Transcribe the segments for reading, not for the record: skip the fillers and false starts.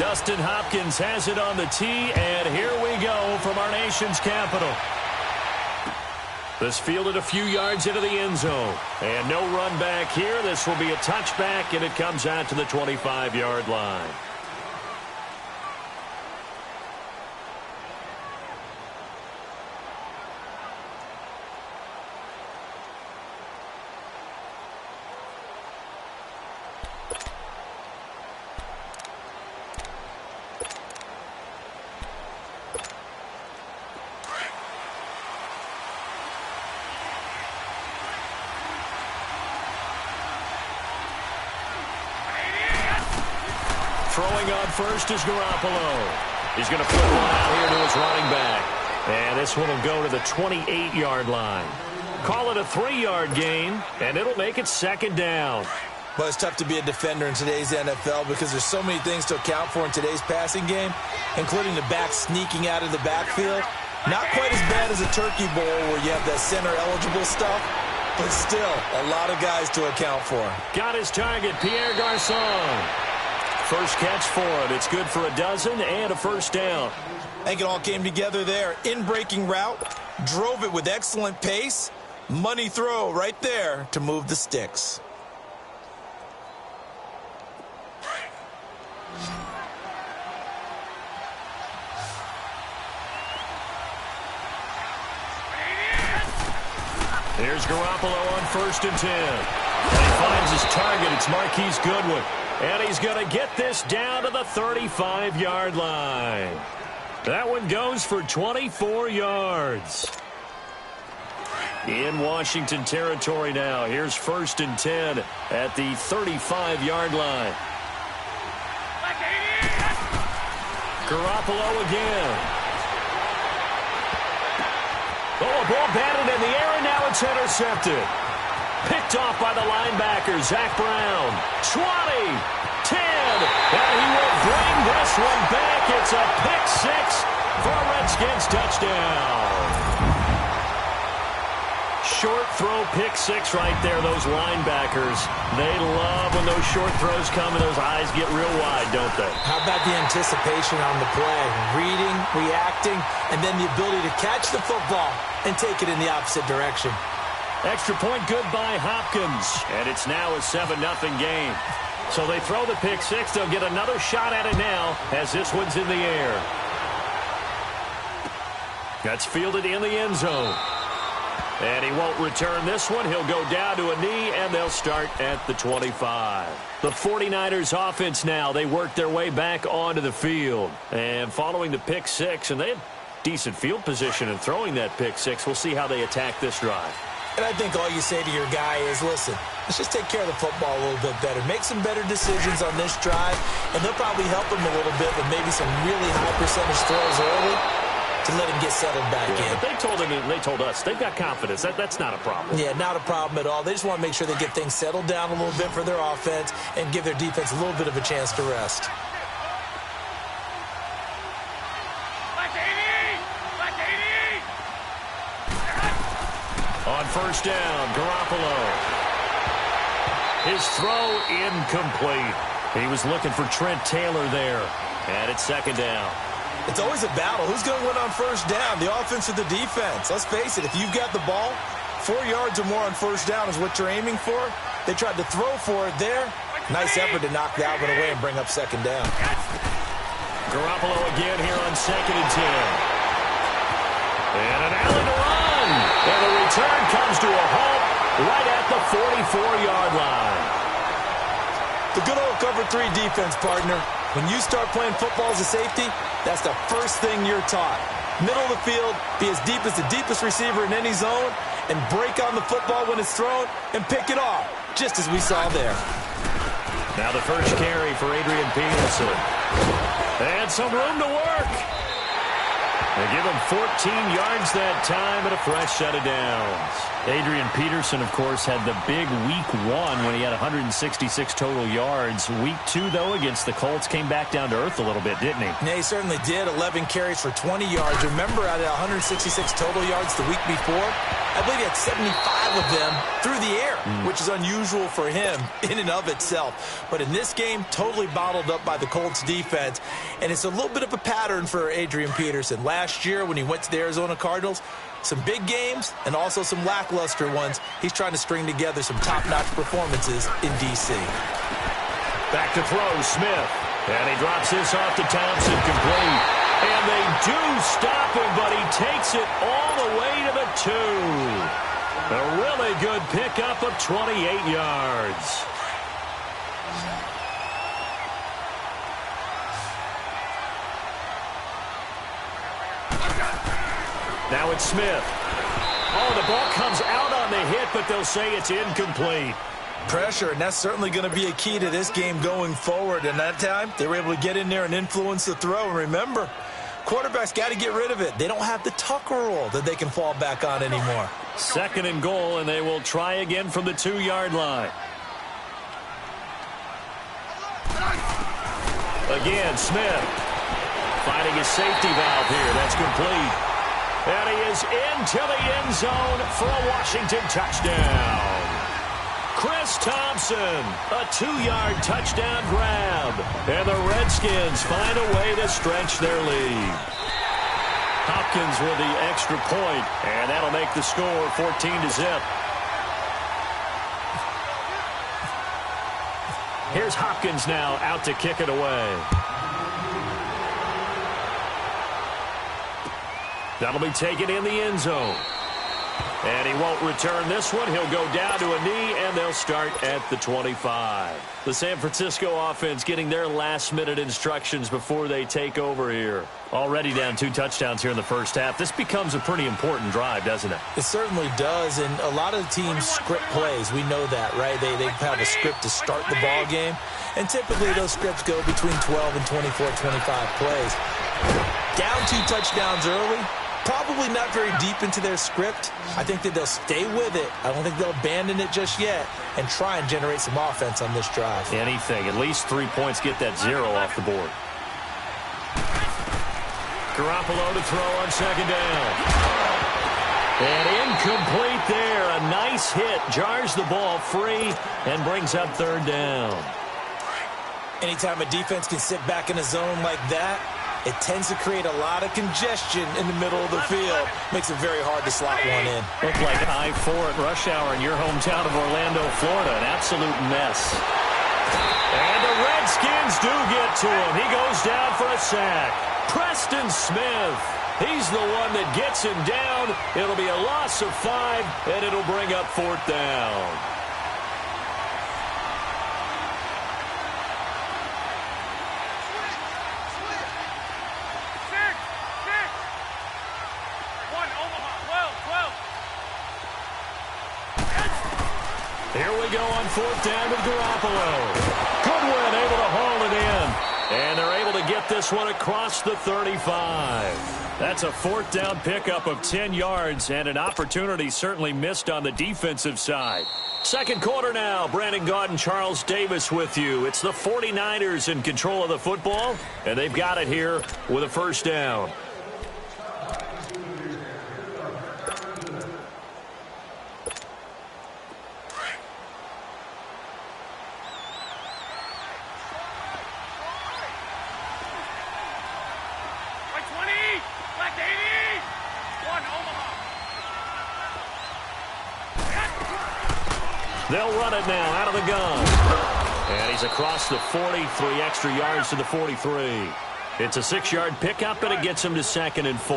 Dustin Hopkins has it on the tee, and here we go from our nation's capital. This fielded a few yards into the end zone. And no run back here. This will be a touchback, and it comes out to the 25-yard line. Throwing on first is Garoppolo. He's going to flip one out here to his running back. And this one will go to the 28-yard line. Call it a 3-yard gain, and it'll make it second down. Well, it's tough to be a defender in today's NFL because there's so many things to account for in today's passing game, including the back sneaking out of the backfield. Not quite as bad as a turkey bowl where you have that center-eligible stuff, but still a lot of guys to account for. Got his target, Pierre Garçon. First catch for him. It's good for a dozen and a first down. I think it all came together there. In-breaking route, drove it with excellent pace. Money throw right there to move the sticks. Here's Garoppolo on 1st and 10. And he finds his target. It's Marquise Goodwin. And he's going to get this down to the 35-yard line. That one goes for 24 yards. In Washington territory now. Here's 1st and 10 at the 35-yard line. Garoppolo again. Oh, a ball batted in the air, and now it's intercepted. Picked off by the linebacker, Zach Brown. 20, 10, and he will bring this one back. It's a pick six for a Redskins touchdown. Short throw pick six right there, those linebackers. They love when those short throws come and those eyes get real wide, don't they? How about the anticipation on the play? Reading, reacting, and then the ability to catch the football and take it in the opposite direction. Extra point good by Hopkins, and it's now a 7-0 game. So they throw the pick six. They'll get another shot at it now as this one's in the air. That's fielded in the end zone. And he won't return this one. He'll go down to a knee, and they'll start at the 25. The 49ers offense now, they work their way back onto the field. And following the pick six, and they had decent field position in throwing that pick six. We'll see how they attack this drive. And I think all you say to your guy is, listen, let's just take care of the football a little bit better. Make some better decisions on this drive, and they'll probably help him a little bit with maybe some really high percentage throws early to let him get settled back in. But they told him, and they told us, they've got confidence. That's not a problem. Yeah, not a problem at all. They just want to make sure they get things settled down a little bit for their offense and give their defense a little bit of a chance to rest. On 1st down, Garoppolo. His throw incomplete. He was looking for Trent Taylor there. And it's 2nd down. It's always a battle. Who's going to win on 1st down, the offense or the defense? Let's face it, if you've got the ball, 4 yards or more on 1st down is what you're aiming for. They tried to throw for it there. Nice effort to knock that one away and bring up 2nd down. Garoppolo again here on 2nd and 10. And an alley to run. And the return comes to a halt right at the 44-yard line. The good old cover 3 defense, partner. When you start playing football as a safety, that's the first thing you're taught. Middle of the field, be as deep as the deepest receiver in any zone, and break on the football when it's thrown and pick it off, just as we saw there. Now the first carry for Adrian Peterson. And some room to work. They give him 14 yards that time and a fresh set of downs. Adrian Peterson, of course, had the big week 1 when he had 166 total yards. Week 2, though, against the Colts, came back down to earth a little bit, didn't he? Yeah, he certainly did. 11 carries for 20 yards. Remember, out of 166 total yards the week before, I believe he had 75 of them through the air, which is unusual for him in and of itself. But in this game, totally bottled up by the Colts defense. And it's a little bit of a pattern for Adrian Peterson. Last year, when he went to the Arizona Cardinals, some big games and also some lackluster ones. He's trying to string together some top-notch performances in D.C. Back to throw, Smith. And he drops this off to Thompson, complete. And they do stop him, but he takes it all the way to the 2. A really good pickup of 28 yards. Now it's Smith. Oh, the ball comes out on the hit, but they'll say it's incomplete. Pressure, and that's certainly going to be a key to this game going forward. And that time, they were able to get in there and influence the throw. And remember, quarterbacks got to get rid of it. They don't have the Tucker rule that they can fall back on anymore. 2nd and goal, and they will try again from the 2-yard line. Again, Smith finding his safety valve here. That's complete. And he is into the end zone for a Washington touchdown. Chris Thompson, a 2-yard touchdown grab. And the Redskins find a way to stretch their lead. Hopkins with the extra point, and that'll make the score 14-0. Here's Hopkins now out to kick it away. That'll be taken in the end zone. And he won't return this one. He'll go down to a knee, and they'll start at the 25. The San Francisco offense getting their last-minute instructions before they take over here. Already down 2 touchdowns here in the first half. This becomes a pretty important drive, doesn't it? It certainly does, and a lot of the teams script plays. We know that, right? They have a script to start the ball game, and typically those scripts go between 12 and 24, 25 plays. Down 2 touchdowns early. Probably not very deep into their script. I think that they'll stay with it. I don't think they'll abandon it just yet and try and generate some offense on this drive. Anything. At least 3 points. Get that 0 off the board. Garoppolo to throw on 2nd down. And incomplete there. A nice hit. Jars the ball free and brings up 3rd down. Anytime a defense can sit back in a zone like that, it tends to create a lot of congestion in the middle of the field. Makes it very hard to slot one in. Looked like I-4 at rush hour in your hometown of Orlando, Florida. An absolute mess. And the Redskins do get to him. He goes down for a sack. Preston Smith. He's the one that gets him down. It'll be a loss of 5, and it'll bring up 4th down. Here we go on 4th down with Garoppolo. Goodwin able to haul it in. And they're able to get this one across the 35. That's a 4th down pickup of 10 yards and an opportunity certainly missed on the defensive side. 2nd quarter now. Brandon Gaudin and Charles Davis with you. It's the 49ers in control of the football, and they've got it here with a 1st down. They'll run it now out of the gun. And he's across the 40, 3 extra yards to the 43. It's a 6-yard pickup, and it gets him to 2nd and 4.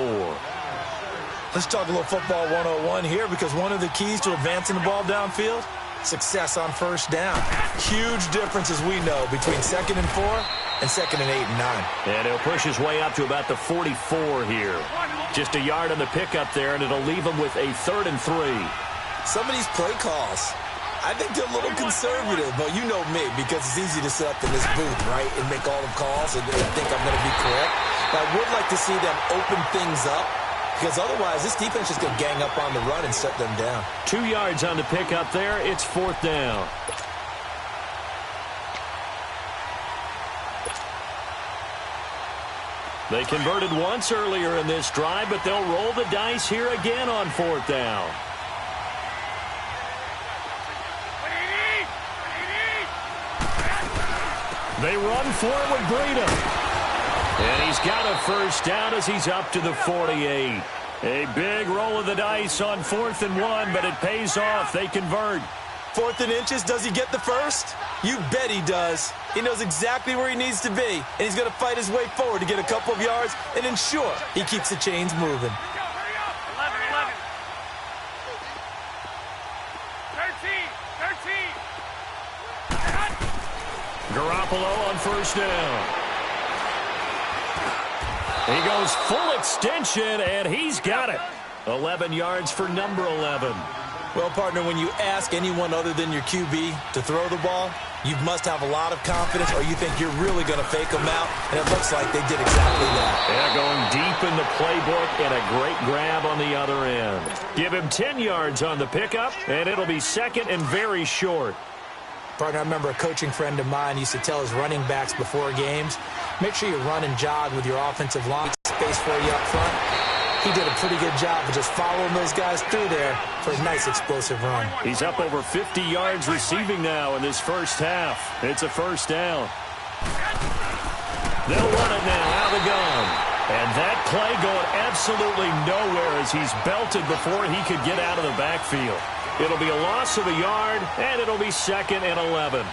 Let's talk a little football 101 here, because one of the keys to advancing the ball downfield, success on 1st down. Huge difference, as we know, between 2nd and 4 and 2nd and 8 and 9. And he'll push his way up to about the 44 here. Just a yard on the pickup there, and it'll leave him with a 3rd and 3. Some of these play calls, I think they're a little conservative, but you know me, because it's easy to sit up in this booth, right, and make all the calls and think I'm going to be correct. But I would like to see them open things up because otherwise this defense is going to gang up on the run and shut them down. 2 yards on the pickup there. It's 4th down. They converted once earlier in this drive, but they'll roll the dice here again on 4th down. They run for it with Breida. And he's got a first down as he's up to the 48. A big roll of the dice on 4th and 1, but it pays off. They convert. 4th and inches, does he get the first? You bet he does. He knows exactly where he needs to be, and he's going to fight his way forward to get a couple of yards and ensure he keeps the chains moving. 13. Garoppolo on first down. He goes full extension, and he's got it. 11 yards for number 11. Well, partner, when you ask anyone other than your QB to throw the ball, you must have a lot of confidence, or you think you're really going to fake them out, and it looks like they did exactly that. Yeah, going deep in the playbook and a great grab on the other end. Give him 10 yards on the pickup, and it'll be second and very short. Partner, I remember a coaching friend of mine used to tell his running backs before games, make sure you run and jog with your offensive line, space for you up front. He did a pretty good job of just following those guys through there for a nice explosive run. He's up over 50 yards receiving now in this first half. It's a first down. They'll run it now out of the gun. And that play going absolutely nowhere as he's belted before he could get out of the backfield. It'll be a loss of a yard, and it'll be 2nd and 11.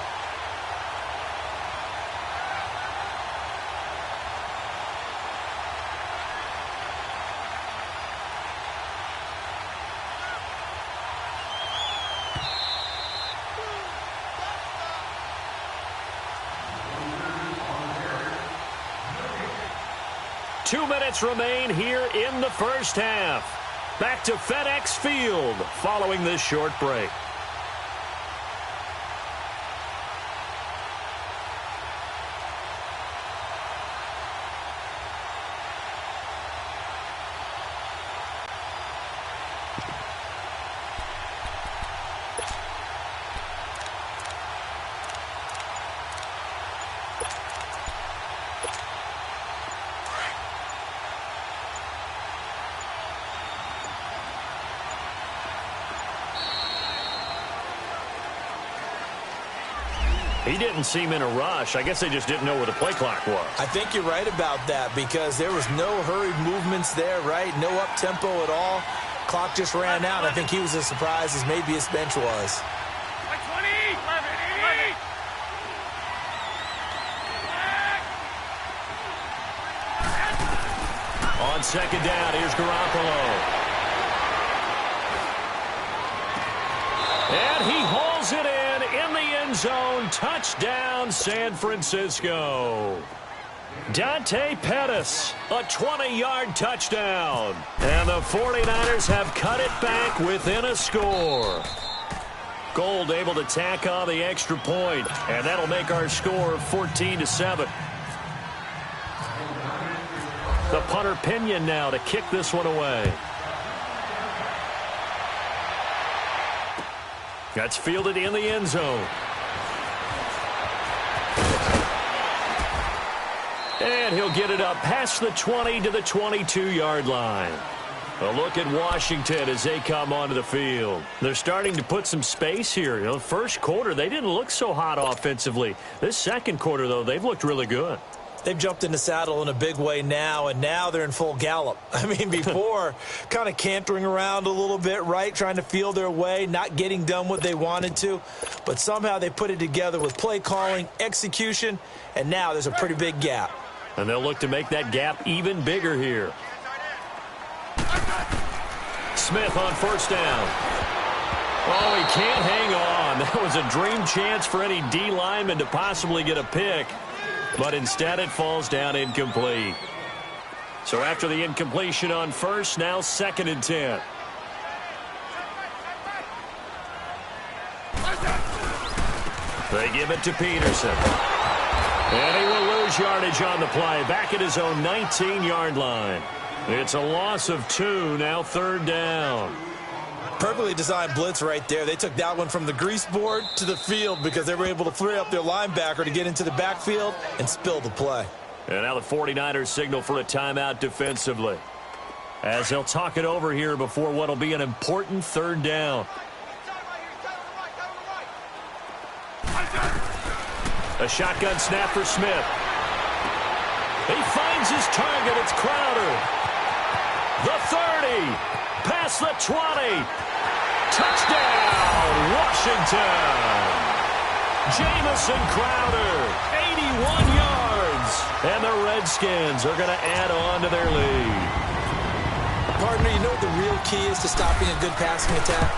Two minutes remain here in the first half. Back to FedEx Field following this short break. He didn't seem in a rush. I guess they just didn't know where the play clock was. I think you're right about that because there was no hurried movements there, right? No up-tempo at all. Clock just ran out. I think he was as surprised as maybe his bench was. 20, 11. On second down, here's Garoppolo. And he hauls it in the end zone. Touchdown, San Francisco. Dante Pettis, a 20-yard touchdown. And the 49ers have cut it back within a score. Gold able to tack on the extra point, and that'll make our score 14-7. The punter Pinion now to kick this one away. That's fielded in the end zone. And he'll get it up past the 20 to the 22-yard line. A look at Washington as they come onto the field. They're starting to put some space here. You know, first quarter, they didn't look so hot offensively. This second quarter, though, they've looked really good. They've jumped in the saddle in a big way now, and now they're in full gallop. I mean, before, kind of cantering around a little bit, right, trying to feel their way, not getting done what they wanted to. But somehow they put it together with play calling, execution, and now there's a pretty big gap. And they'll look to make that gap even bigger here. Smith on first down. Oh, he can't hang on. That was a dream chance for any D lineman to possibly get a pick. But instead it falls down incomplete. So after the incompletion on first, now 2nd and 10. They give it to Peterson. And he will lose yardage on the play. Back at his own 19-yard line. It's a loss of 2, now 3rd down. Perfectly designed blitz right there. They took that one from the grease board to the field because they were able to free up their linebacker to get into the backfield and spill the play. And now the 49ers signal for a timeout defensively, as they'll talk it over here before what will be an important 3rd down. A shotgun snap for Smith. He finds his target. It's Crowder. The 30. Past the 20. Touchdown, Washington. Jamison Crowder, 81 yards. And the Redskins are going to add on to their lead. Partner, you know what the real key is to stopping a good passing attack?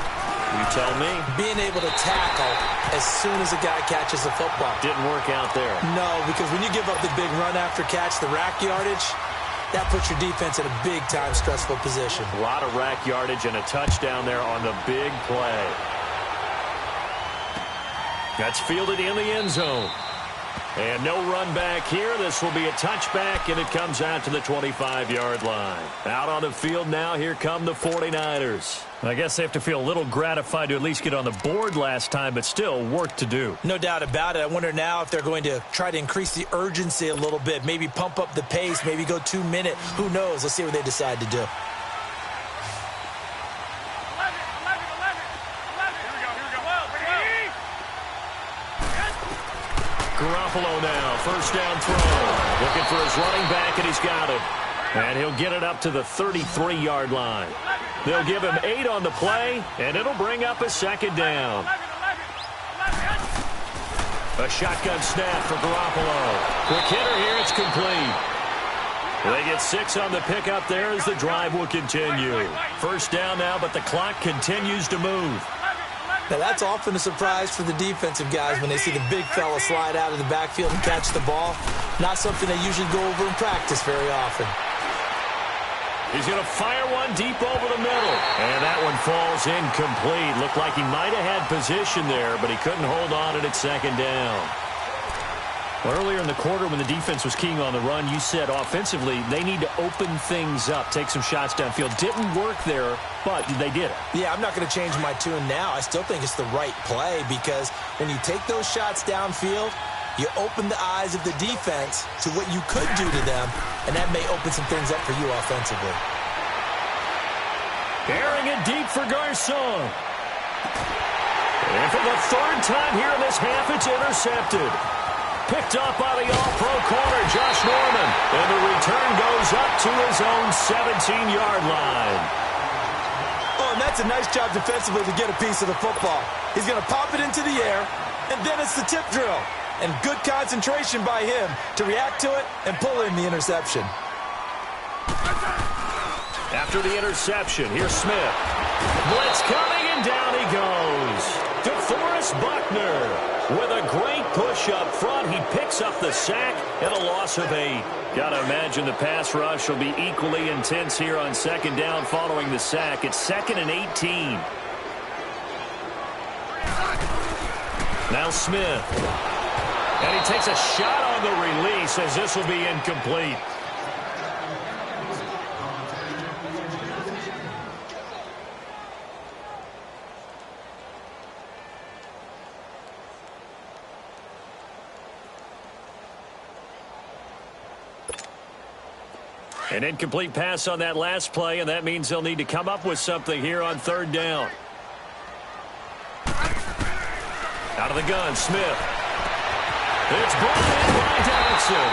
You tell me. Being able to tackle as soon as a guy catches the football. Didn't work out there. No, because when you give up the big run after catch, the rack yardage, that puts your defense in a big-time stressful position. A lot of rack yardage and a touchdown there on the big play. That's fielded in the end zone. And no run back here. This will be a touchback, and it comes out to the 25-yard line. Out on the field now, here come the 49ers. I guess they have to feel a little gratified to at least get on the board last time, but still work to do. No doubt about it. I wonder now if they're going to try to increase the urgency a little bit, maybe pump up the pace, maybe go 2-minute. Who knows? Let's see what they decide to do. Garoppolo now, first down throw. Looking for his running back, and he's got it. And he'll get it up to the 33-yard line. They'll give him 8 on the play, and it'll bring up a 2nd down. A shotgun snap for Garoppolo. Quick hitter here, it's complete. They get 6 on the pickup there as the drive will continue. First down now, but the clock continues to move. Now, that's often a surprise for the defensive guys when they see the big fella slide out of the backfield and catch the ball. Not something they usually go over in practice very often. He's going to fire one deep over the middle. And that one falls incomplete. Looked like he might have had position there, but he couldn't hold on it at 2nd down. Well, earlier in the quarter when the defense was keying on the run, you said offensively they need to open things up, take some shots downfield. Didn't work there, but they did it. Yeah, I'm not going to change my tune now. I still think it's the right play because when you take those shots downfield, you open the eyes of the defense to what you could do to them, and that may open some things up for you offensively. Airing it deep for Garcon. And for the 3rd time here in this half, it's intercepted. Picked up by the all-pro corner, Josh Norman. And the return goes up to his own 17-yard line. Oh, and that's a nice job defensively to get a piece of the football. He's going to pop it into the air, and then it's the tip drill. And good concentration by him to react to it and pull in the interception. After the interception, here's Smith. Blitz coming, and down he goes. DeForest Buckner with a great push up front. He picks up the sack and a loss of 8. Got to imagine the pass rush will be equally intense here on 2nd down following the sack. It's 2nd and 18. Now Smith. And he takes a shot on the release as this will be incomplete. An incomplete pass on that last play, and that means they'll need to come up with something here on 3rd down. Out of the gun, Smith. It's brought in by Jackson.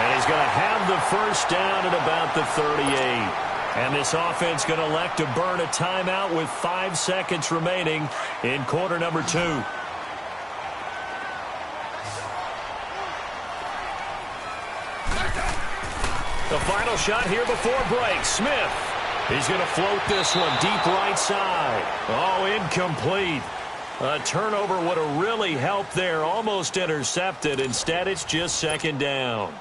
And he's going to have the first down at about the 38. And this offense going to elect to burn a timeout with 5 seconds remaining in quarter number 2. The final shot here before break. Smith. He's going to float this one deep right side. Oh, incomplete. A turnover would have really helped there. Almost intercepted. Instead, it's just 2nd down.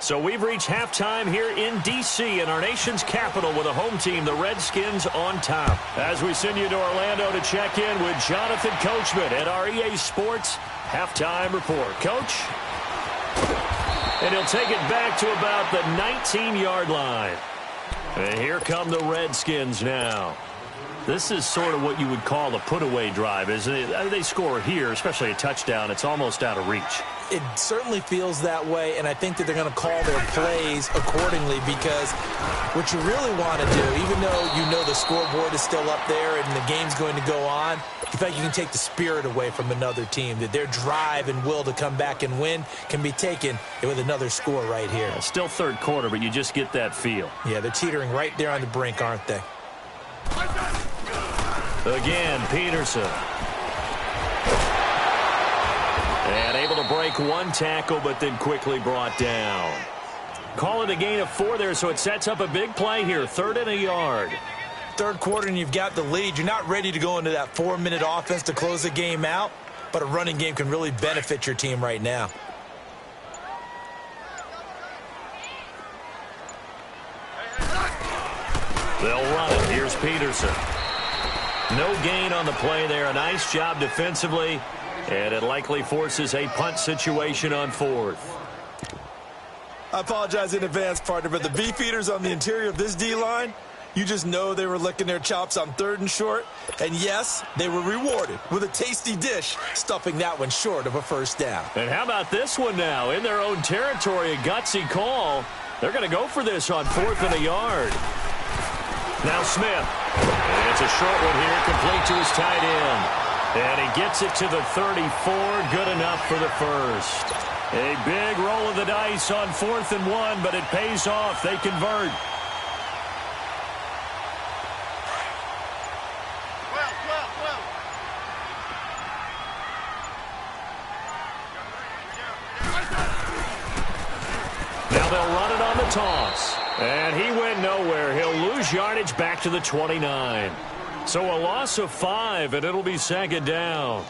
So we've reached halftime here in D.C. in our nation's capital with a home team, the Redskins, on top. As we send you to Orlando to check in with Jonathan Coachman at our EA Sports Halftime Report. Coach? And he'll take it back to about the 19-yard line. And here come the Redskins now. This is sort of what you would call a put-away drive, isn't it? They score here, especially a touchdown. It's almost out of reach. It certainly feels that way, and I think that they're going to call their plays accordingly, because what you really want to do, even though you know the scoreboard is still up there and the game's going to go on, in fact, you can take the spirit away from another team, that their drive and will to come back and win can be taken with another score right here. Yeah, still third quarter, but you just get that feel. Yeah, they're teetering right there on the brink, aren't they? Again, Peterson. And able to break one tackle, but then quickly brought down. Call it a gain of 4 there, so it sets up a big play here. 3rd and a yard. Third quarter and you've got the lead. You're not ready to go into that 4-minute offense to close the game out, but a running game can really benefit your team right now. They'll run it. Here's Peterson. No gain on the play there. A nice job defensively, and it likely forces a punt situation on 4th. I apologize in advance, partner, but the beefeaters on the interior of this D-line, you just know they were licking their chops on 3rd and short. And yes, they were rewarded with a tasty dish, stuffing that one short of a first down. And how about this one now? In their own territory, a gutsy call. They're going to go for this on 4th and a yard. Now Smith. And it's a short one here, complete to his tight end. And he gets it to the 34, good enough for the first. A big roll of the dice on 4th and 1, but it pays off. They convert. Now they'll run it on the toss. And he went nowhere. He'll lose yardage back to the 29. So a loss of 5, and it'll be 2nd down.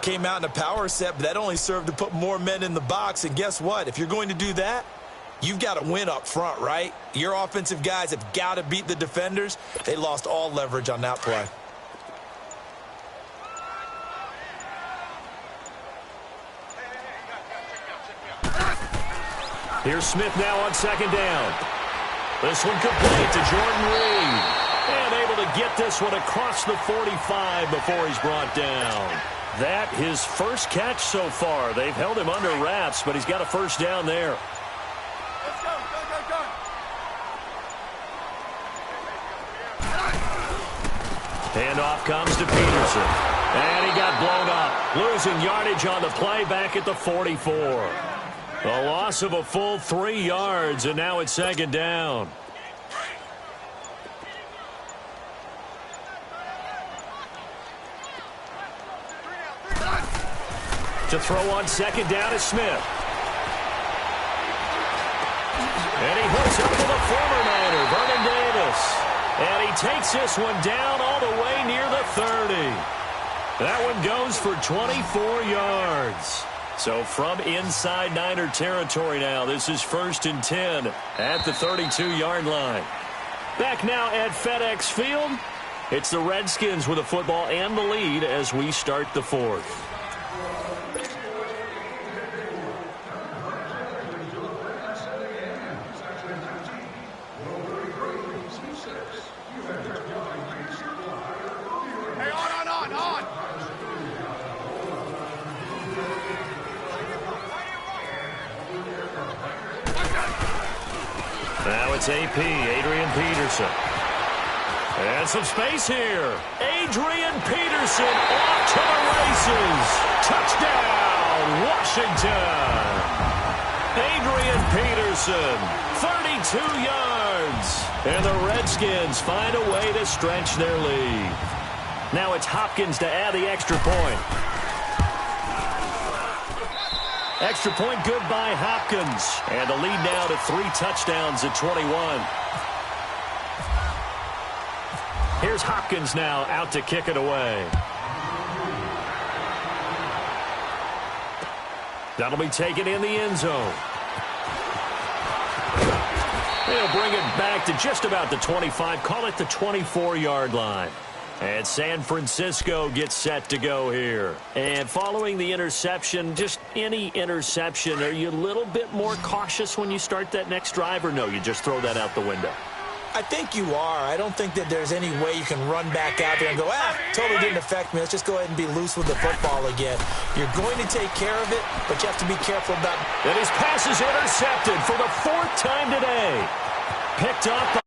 Came out in a power set, but that only served to put more men in the box. And guess what? If you're going to do that, you've got to win up front, right? Your offensive guys have got to beat the defenders. They lost all leverage on that play. Here's Smith now on 2nd down. This one complete to Jordan Reed. And able to get this one across the 45 before he's brought down. That his first catch so far. They've held him under wraps, but he's got a first down there. Let's go, go. Handoff comes to Peterson. And he got blown up. Losing yardage on the play back at the 44. A loss of a full 3 yards, and now it's 2nd down. To throw on 2nd down is Smith. And he hooks up to the former Niner, Vernon Davis. And he takes this one down all the way near the 30. That one goes for 24 yards. So from inside Niner territory now, this is 1st and 10 at the 32-yard line. Back now at FedEx Field, it's the Redskins with the football and the lead as we start the 4th. Now it's AP, Adrian Peterson. And some space here. Adrian Peterson off to the races. Touchdown, Washington. Adrian Peterson, 32 yards. And the Redskins find a way to stretch their lead. Now it's Hopkins to add the extra point. Extra point good by Hopkins. And the lead now to 3 touchdowns at 21. Here's Hopkins now out to kick it away. That'll be taken in the end zone. They'll bring it back to just about the 25. Call it the 24-yard line. And San Francisco gets set to go here. And following the interception, just any interception, are you a little bit more cautious when you start that next drive, or no, you just throw that out the window? I think you are. I don't think that there's any way you can run back out there and go, totally didn't affect me. Let's just go ahead and be loose with the football again. You're going to take care of it, but you have to be careful about... And his pass is intercepted for the 4th time today. Picked up